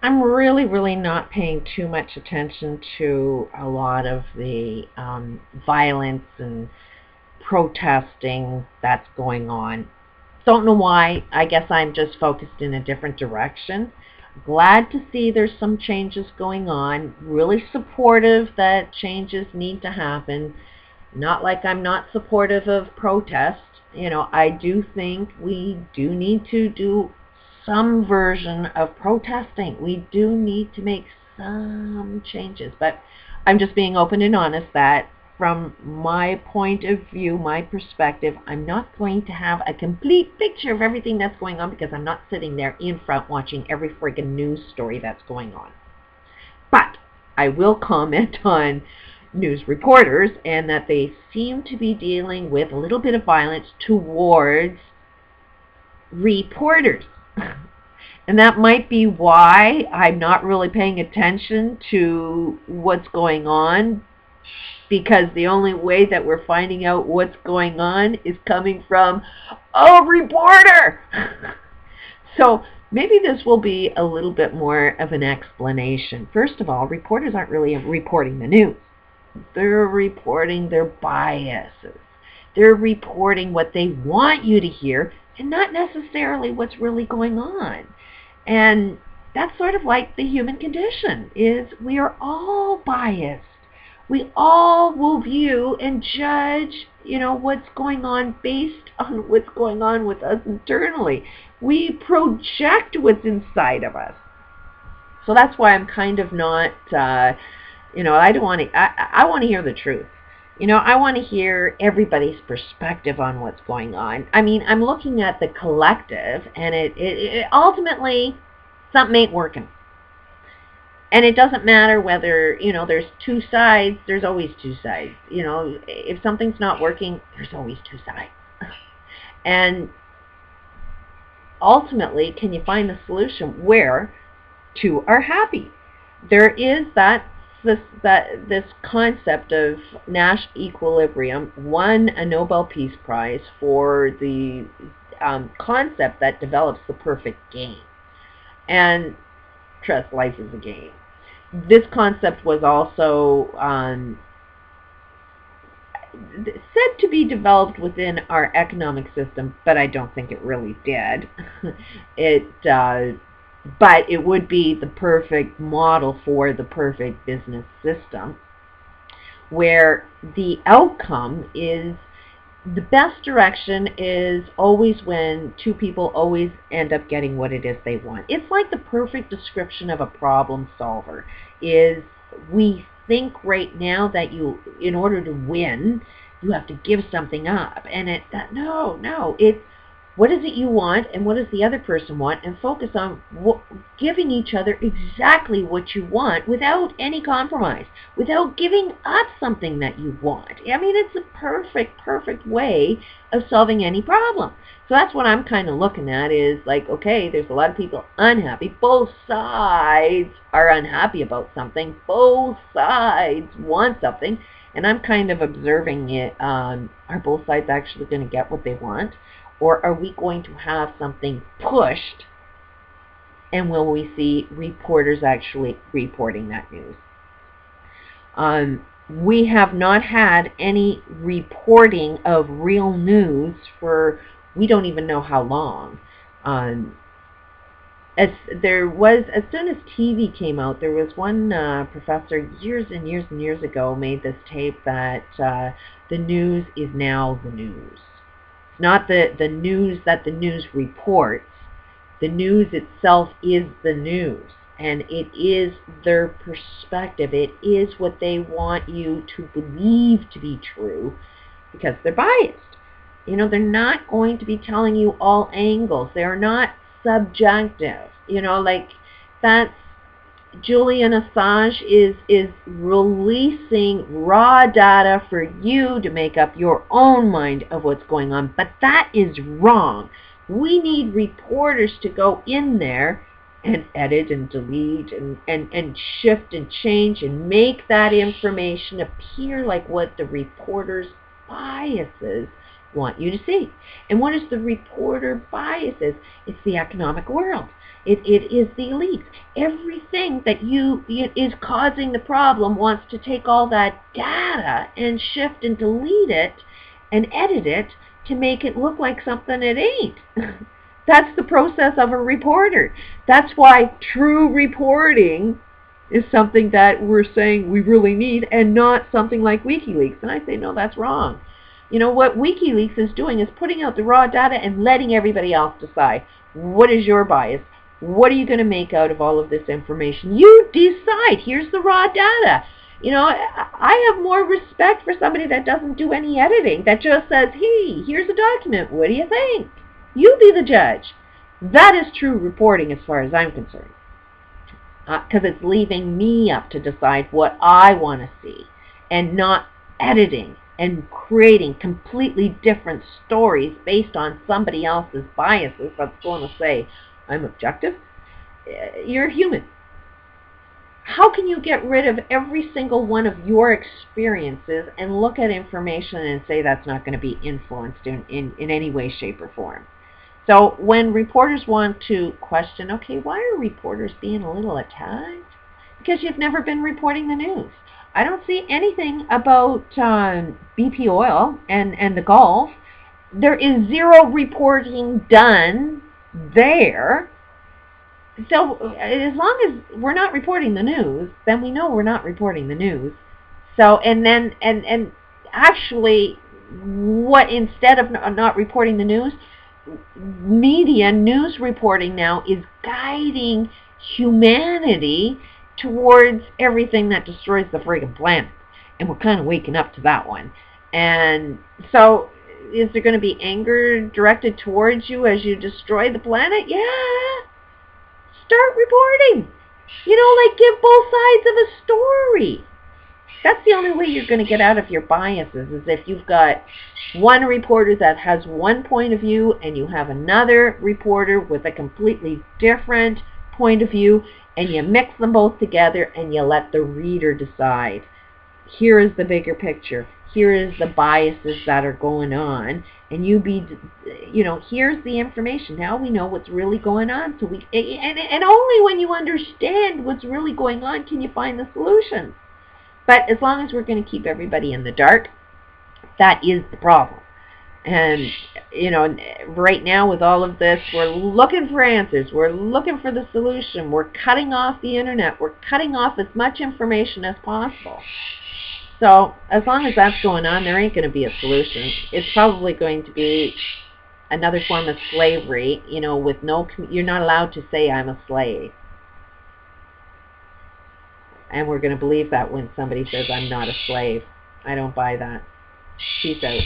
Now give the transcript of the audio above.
I'm really, really not paying too much attention to a lot of the violence and protesting that's going on. Don't know why. I guess I'm just focused in a different direction. Glad to see there's some changes going on. Really supportive that changes need to happen. Not like I'm not supportive of protest. I do think we do need to do some version of protesting. We do need to make some changes. But I'm just being open and honest that from my point of view, my perspective, I'm not going to have a complete picture of everything that's going on because I'm not sitting there in front watching every friggin' news story that's going on. But I will comment on news reporters and that they seem to be dealing with a little bit of violence towards reporters. And that might be why I'm not really paying attention to what's going on, because the only way that we're finding out what's going on is coming from a reporter. So maybe this will be a little bit more of an explanation. First of all, reporters aren't really reporting the news. They're reporting their biases. They're reporting what they want you to hear and not necessarily what's really going on. And that's sort of like the human condition, is we are all biased. We all will view and judge, what's going on based on what's going on with us internally. We project what's inside of us. So that's why I'm kind of not, I don't want to, I want to hear the truth. I want to hear everybody's perspective on what's going on. I mean, I'm looking at the collective, and it ultimately, something ain't working. And it doesn't matter whether, there's two sides, there's always two sides. If something's not working, there's always two sides. And ultimately, can you find the solution where two are happy? There is this concept of Nash equilibrium won a Nobel Peace Prize for the concept that develops the perfect game. And trust, life is a game. This concept was also said to be developed within our economic system, but I don't think it really did. But it would be the perfect model for the perfect business system, where the outcome is the best direction is always when two people always end up getting what it is they want. It's like the perfect description of a problem solver is we think right now that in order to win, you have to give something up. And it's what is it you want and what does the other person want, and focus on giving each other exactly what you want without any compromise, without giving up something that you want. I mean, it's a perfect way of solving any problem. So that's what I'm kind of looking at is like, okay, there's a lot of people unhappy. Both sides are unhappy about something. Both sides want something. And I'm kind of observing it. Are both sides actually going to get what they want? Or are we going to have something pushed, and will we see reporters actually reporting that news? We have not had any reporting of real news for we don't even know how long. As soon as TV came out, there was one professor years and years and years ago made this tape that the news is now the news. Not the news that the news reports. The news itself is the news, and it is their perspective. It is what they want you to believe to be true because they're biased. They're not going to be telling you all angles. They're not subjective. Like that's Julian Assange is releasing raw data for you to make up your own mind of what's going on, but that is wrong. We need reporters to go in there and edit and delete and shift and change and make that information appear like what the reporter's biases want you to see. And what is the reporter biases? It's the economic world. It is the elites. Everything that is causing the problem wants to take all that data and shift and delete it and edit it to make it look like something it ain't. That's the process of a reporter. That's why true reporting is something that we're saying we really need, and not something like WikiLeaks. And I say, no, that's wrong. You know, what WikiLeaks is doing is putting out the raw data and letting everybody else decide. What is your bias? What are you going to make out of all of this information? You decide. Here's the raw data. You know, I have more respect for somebody that doesn't do any editing, that just says, hey, here's a document. What do you think? You be the judge. That is true reporting as far as I'm concerned. Because it's leaving me up to decide what I want to see, and not editing and creating completely different stories based on somebody else's biases that's going to say, I'm objective. You're human. How can you get rid of every single one of your experiences and look at information and say that's not going to be influenced in any way, shape, or form? So when reporters want to question, okay, why are reporters being a little attacked? Because you've never been reporting the news. I don't see anything about BP oil and the Gulf. There is zero reporting done there. So as long as we're not reporting the news, then we know we're not reporting the news. So and actually, what, instead of not reporting the news, media news reporting now is guiding humanity towards everything that destroys the friggin' planet. And we're kind of waking up to that one. And so, is there going to be anger directed towards you as you destroy the planet? Yeah. Start reporting. You know, like, give both sides of a story. That's the only way you're going to get out of your biases, is if you've got one reporter that has one point of view and you have another reporter with a completely different point of view, and you mix them both together and you let the reader decide. Here is the bigger picture. Here is the biases that are going on, and here's the information. Now we know what's really going on. So and only when you understand what's really going on can you find the solutions. But as long as we're going to keep everybody in the dark, that is the problem. And, right now with all of this, we're looking for answers. We're looking for the solution. We're cutting off the internet. We're cutting off as much information as possible. So as long as that's going on, there ain't going to be a solution. It's probably going to be another form of slavery, with you're not allowed to say I'm a slave. And we're going to believe that when somebody says I'm not a slave. I don't buy that. Peace out.